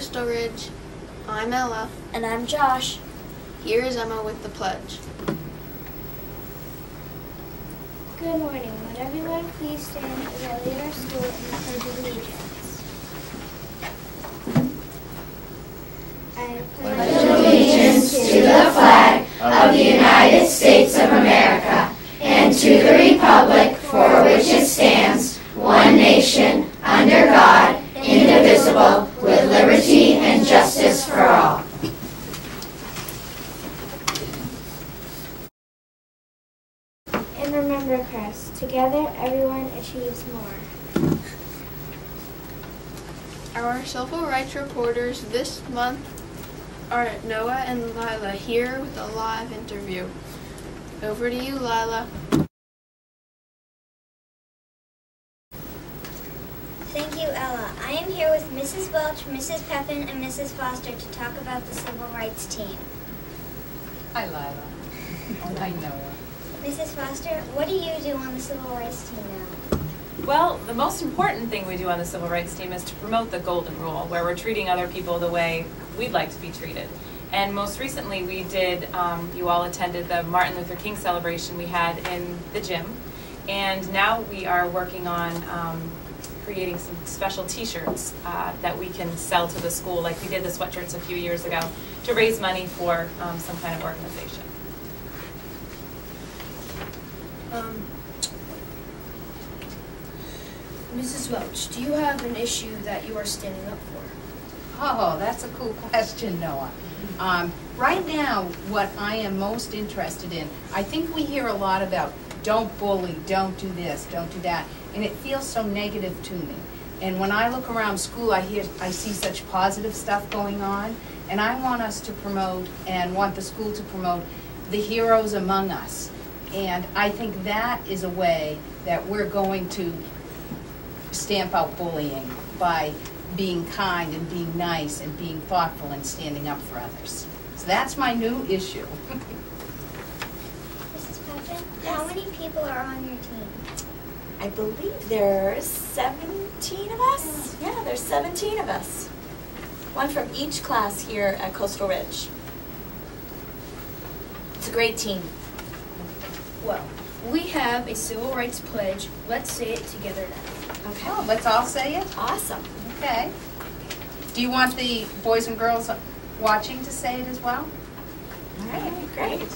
Coastal Ridge. I'm Ella. And I'm Josh. Here is Emma with the pledge. Good morning. Would everyone please stand as I lead our school in the Pledge of Allegiance? I pledge allegiance to the flag of the United States of America and to the republic for which it stands, one nation, under God, indivisible, with liberty and justice for all. And remember, Chris, together everyone achieves more. Our civil rights reporters this month are Noah and Lila, here with a live interview. Over to you, Lila. Thank you, Ella. I am here with Mrs. Welch, Mrs. Pepin, and Mrs. Foster to talk about the Civil Rights Team. Hi, Lila. Hi, Noah. Mrs. Foster, what do you do on the Civil Rights Team now? Well, the most important thing we do on the Civil Rights Team is to promote the Golden Rule, where we're treating other people the way we'd like to be treated. And most recently we did, you all attended the Martin Luther King celebration we had in the gym. And now we are working on creating some special t-shirts that we can sell to the school, like we did the sweatshirts a few years ago, to raise money for some kind of organization. Mrs. Welch, do you have an issue that you are standing up for? Oh, that's a cool question, Noah. Right now, what I am most interested in, I think we hear a lot about don't bully, don't do this, don't do that, and it feels so negative to me. And when I look around school, I see such positive stuff going on, and I want us to promote and want the school to promote the heroes among us. And I think that is a way that we're going to stamp out bullying by being kind and being nice and being thoughtful and standing up for others. So that's my new issue. Mrs. Pepin, how many people are on your team? I believe there's 17 of us. Yeah, there's 17 of us. One from each class here at Coastal Ridge. It's a great team. Well, we have a civil rights pledge. Let's say it together now. Okay, well, let's all say it. Awesome. Okay. Do you want the boys and girls watching to say it as well? All right, great.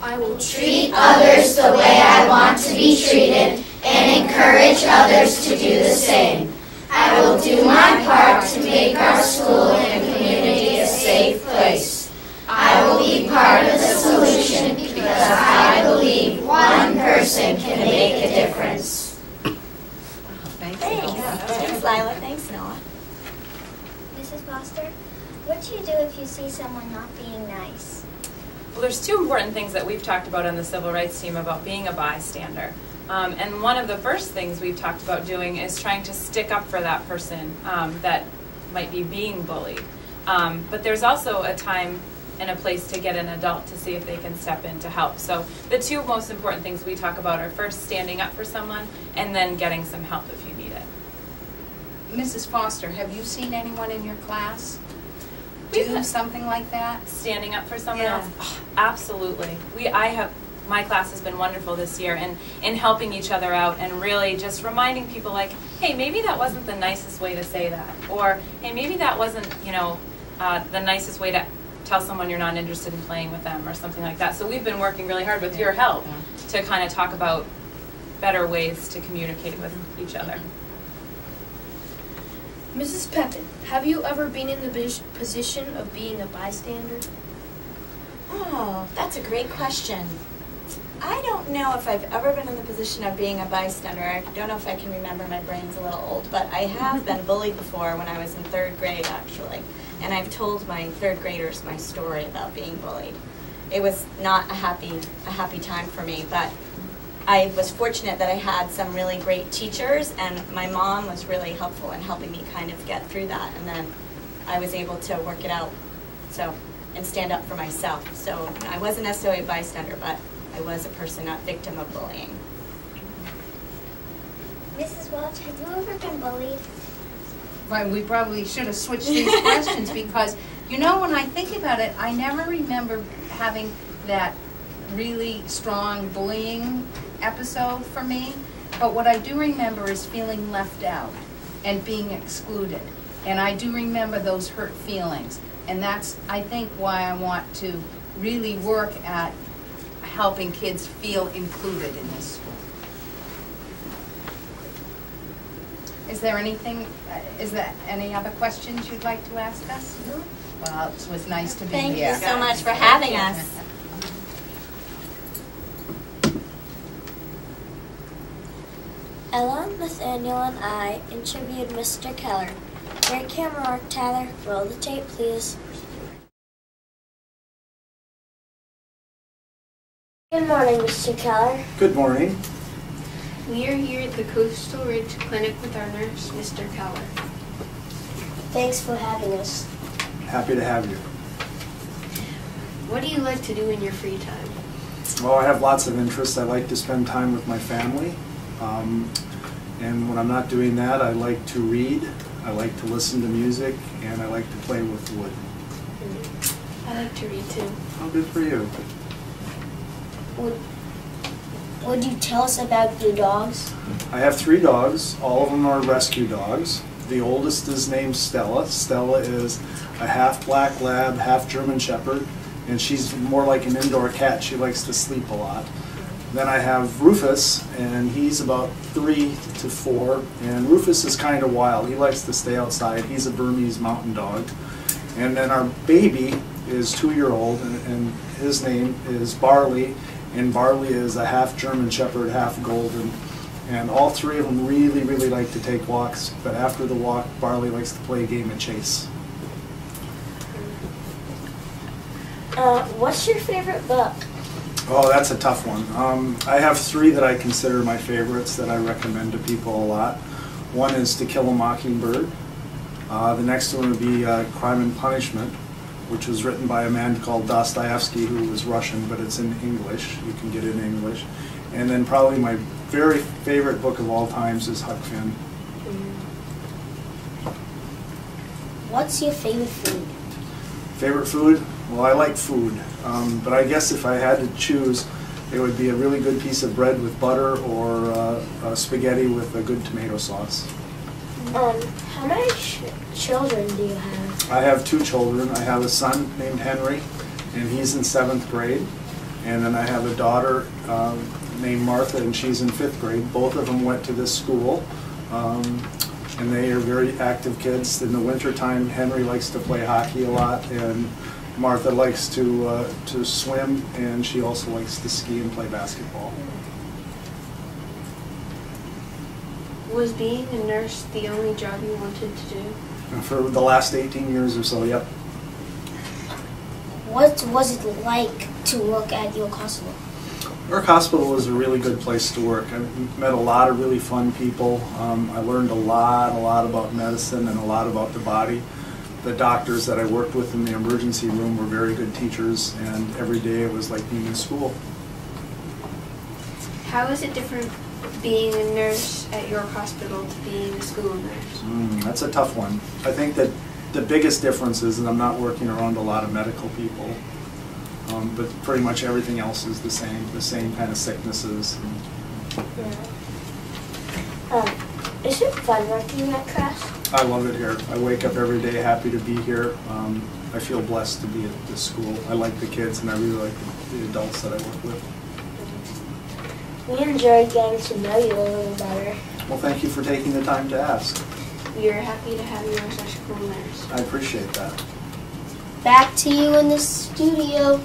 I will treat others the way I want to be treated and encourage others to do the same. I will do my part to make our school and community a safe place. I will be part of the solution because I believe one person can make a difference. Thanks. Thanks, Lila. Thanks, Noah. Mrs. Foster, what do you do if you see someone not being nice? Well, there's two important things that we've talked about on the Civil Rights Team about being a bystander. And one of the first things we've talked about doing is trying to stick up for that person that might be being bullied. But there's also a time and a place to get an adult to see if they can step in to help. So the two most important things we talk about are first standing up for someone and then getting some help if you need it. Mrs. Foster, have you seen anyone in your class do something like that? Standing up for someone else? Oh, absolutely. My class has been wonderful this year in helping each other out and really just reminding people like, hey, maybe that wasn't the nicest way to say that. Or, hey, maybe that wasn't, the nicest way to tell someone you're not interested in playing with them or something like that. So we've been working really hard with your help to kind of talk about better ways to communicate with each other. Mrs. Pepin, have you ever been in the position of being a bystander? Oh, that's a great question. I don't know if I've ever been in the position of being a bystander. I don't know if I can remember, my brain's a little old, but I have been bullied before when I was in 3rd grade, actually. And I've told my 3rd graders my story about being bullied. It was not a happy time for me, but I was fortunate that I had some really great teachers, and my mom was really helpful in helping me kind of get through that, and then I was able to work it out and stand up for myself. So I wasn't necessarily a bystander, but I was a person, a victim of bullying. Mrs. Welch, have you ever been bullied? But we probably should have switched these questions because, you know, when I think about it, I never remember having that really strong bullying episode for me. But what I do remember is feeling left out and being excluded. And I do remember those hurt feelings. And that's, I think, why I want to really work at helping kids feel included in this school. Is there anything, is there any other questions you'd like to ask us? No. Well, it was nice to be here. Thank you so much for having us. Ella, Nathaniel, and I interviewed Mr. Kellar. Great camera work, Tyler. Roll the tape, please. Good morning, Mr. Kellar. Good morning. We are here at the Coastal Ridge Clinic with our nurse, Mr. Kellar. Thanks for having us. Happy to have you. What do you like to do in your free time? Well, I have lots of interests. I like to spend time with my family. And when I'm not doing that, I like to read, I like to listen to music, and I like to play with wood. I like to read too. Oh, good for you. Would you tell us about your dogs? I have 3 dogs. All of them are rescue dogs. The oldest is named Stella. Stella is a half black lab, half German shepherd, and she's more like an indoor cat. She likes to sleep a lot. Then I have Rufus, and he's about 3 to 4, and Rufus is kind of wild. He likes to stay outside. He's a Burmese mountain dog. And then our baby is 2-year-old, and his name is Barley, and Barley is a half German shepherd, half golden. And all 3 of them really, really like to take walks, but after the walk, Barley likes to play a game of chase. What's your favorite book? Oh, that's a tough one. I have 3 that I consider my favorites that I recommend to people a lot. One is To Kill a Mockingbird. The next one would be Crime and Punishment, which was written by a man called Dostoevsky, who was Russian, but it's in English. You can get it in English. And then probably my very favorite book of all times is Huck Finn. What's your favorite food? Favorite food? Well, I like food, but I guess if I had to choose, it would be a really good piece of bread with butter or spaghetti with a good tomato sauce. How many children do you have? I have 2 children. I have a son named Henry, and he's in 7th grade. And then I have a daughter named Martha, and she's in 5th grade. Both of them went to this school, and they are very active kids. In the wintertime, Henry likes to play hockey a lot, and Martha likes to swim, and she also likes to ski and play basketball. Was being a nurse the only job you wanted to do? And for the last 18 years or so, yep. What was it like to work at York Hospital? York Hospital was a really good place to work. I met a lot of really fun people. I learned a lot about medicine and a lot about the body. The doctors that I worked with in the emergency room were very good teachers, and every day it was like being in school. How is it different being a nurse at York Hospital to being a school nurse? That's a tough one. I think that the biggest difference is that I'm not working around a lot of medical people, but pretty much everything else is the same kind of sicknesses. Is it fun working at Cresparady? I love it here. I wake up every day happy to be here. I feel blessed to be at this school. I like the kids, and I really like the adults that I work with. We enjoyed getting to know you a little better. Well, thank you for taking the time to ask. We are happy to have you as our school nurse. I appreciate that. Back to you in the studio.